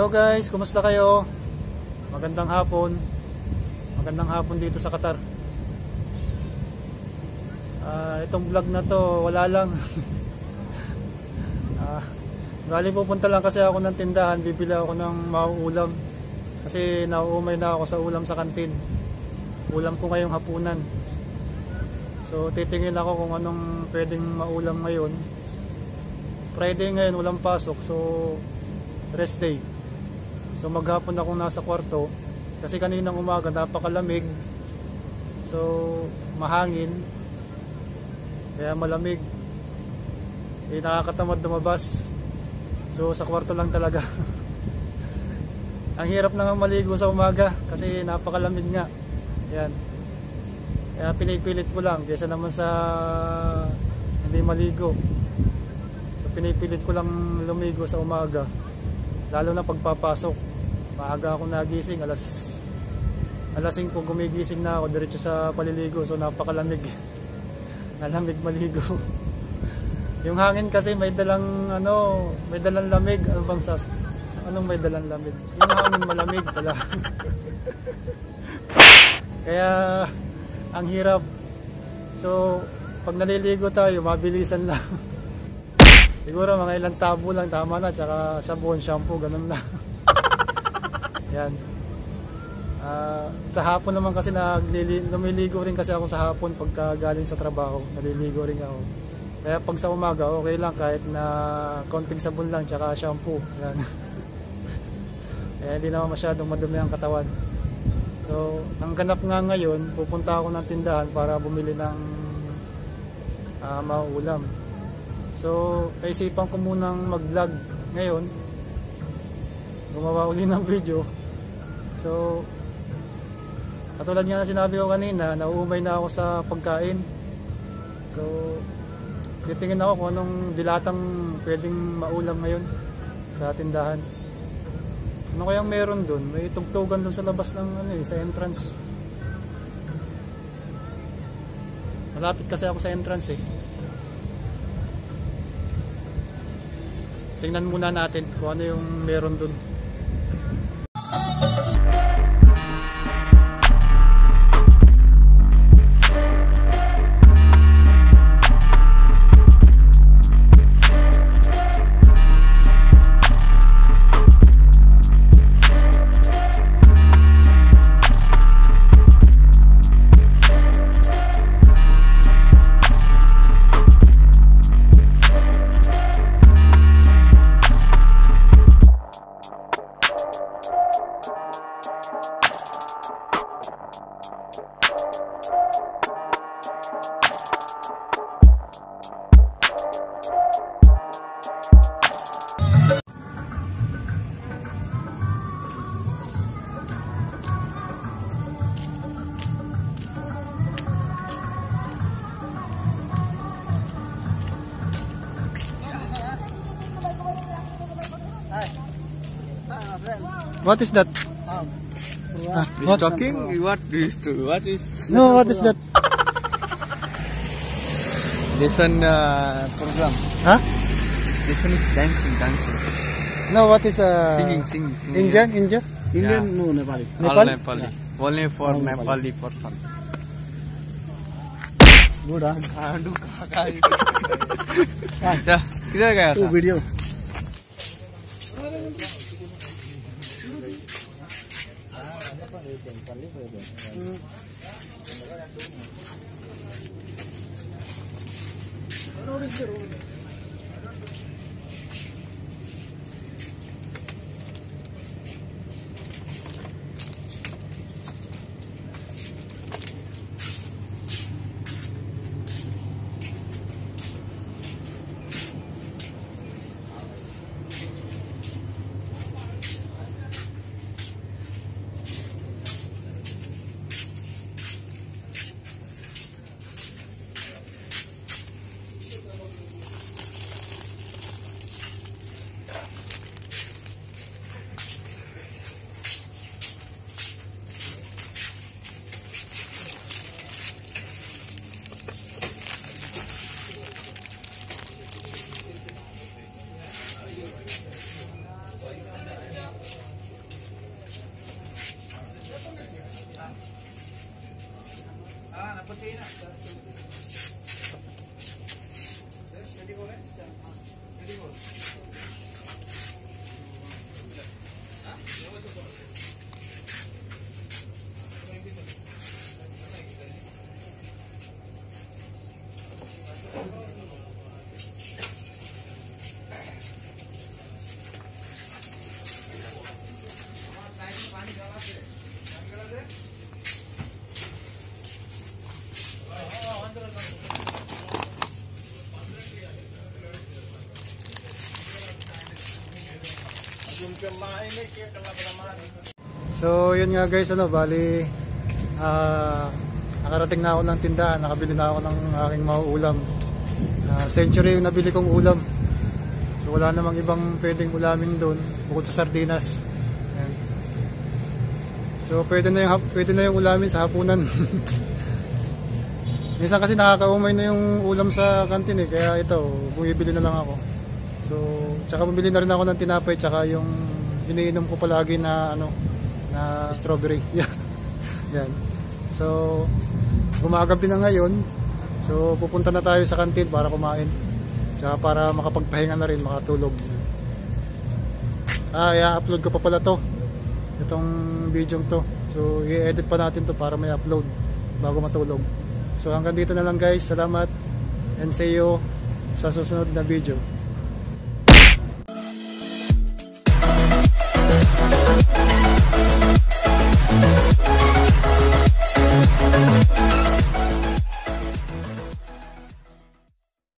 Hello guys, kumusta kayo? Magandang hapon. Magandang hapon dito sa Qatar. Itong vlog na to, wala lang. Bali pupunta lang kasi ako ng tindahan, bibili ako ng mauulam. Kasi nauumay na ako sa ulam sa kantin. Ulam ko ngayong hapunan. So titingin ako kung anong pwedeng maulam ngayon. Friday ngayon, walang pasok, so rest day. So maghapon ako nasa kwarto kasi kaninang umaga napakalamig. So mahangin. Kaya malamig. Nakakatamad lumabas. So sa kwarto lang talaga. Ang hirap na maligo sa umaga kasi napakalamig nga. Yan. Kaya pinipilit ko lang kaysa naman sa hindi maligo. So pinipilit ko lang lumigo sa umaga. Lalo na pagpapasok. Maaga ako nagising, alas 5 gumigising na ako diretso sa paliligo. So napakalamig. Nalamig maligo. Yung hangin kasi may dalang may dalang lamig. Anong may dalang lamig? Yung hangin malamig pala. Kaya ang hirap. So pag naliligo tayo, mabilisan lang. Siguro mga ilang tabo lang, tama na. Tsaka sabon, shampoo, ganun na. Yan. Sa hapon naman kasi lumiligo rin kasi ako sa hapon pagka galing sa trabaho. Naliligo rin ako. Kaya pag sa umaga, okay lang kahit na konting sabon lang tsaka shampoo. Yan. Kaya hindi naman masyadong madumi ang katawan. So, ang ganap nga ngayon, pupunta ako ng tindahan para bumili ng mauulam. So, naisipan ko munang mag-vlog ngayon. Gumawa uli ng video. So, katulad nga na sinabi ko kanina, nauumay na ako sa pagkain. So, titingin ako kung anong dilatang pwedeng maulam ngayon sa tindahan. Ano kayang meron dun? May tugtugan dun sa labas ng sa entrance. Malapit kasi ako sa entrance eh. Tingnan muna natin kung ano yung meron dun. What is that? What? Talking? What is to? What is? No, what is that? This one program. Huh? This one is dancing. No, what is Singing. Indian? Yeah. No, Nepali. All Nepali. Yeah. Only for Nepali person. Good, huh? क्या किधर गया था? Video. So yun nga guys, bali nakarating na ako ng tindahan, nakabili na ako ng aking mauulam. Century yung nabili kong ulam. So wala namang ibang pwedeng ulamin doon bukod sa sardinas. Ayan. So pwede na yung ulamin sa hapunan. Minsan kasi nakakaumay na yung ulam sa kantin kaya ito, bumibili na lang ako. So tsaka bumili na rin ako ng tinapay tsaka yung iniinom ko palagi na na strawberry. Yan. So gumagabi na ngayon. So pupunta na tayo sa kantin para kumain. Tsaka para makapagpahinga na rin, makatulog. I-upload ko pa pala to. Itong video to. So i-edit pa natin to para may upload bago matulog. So hanggang dito na lang guys. Salamat and see you sa susunod na video.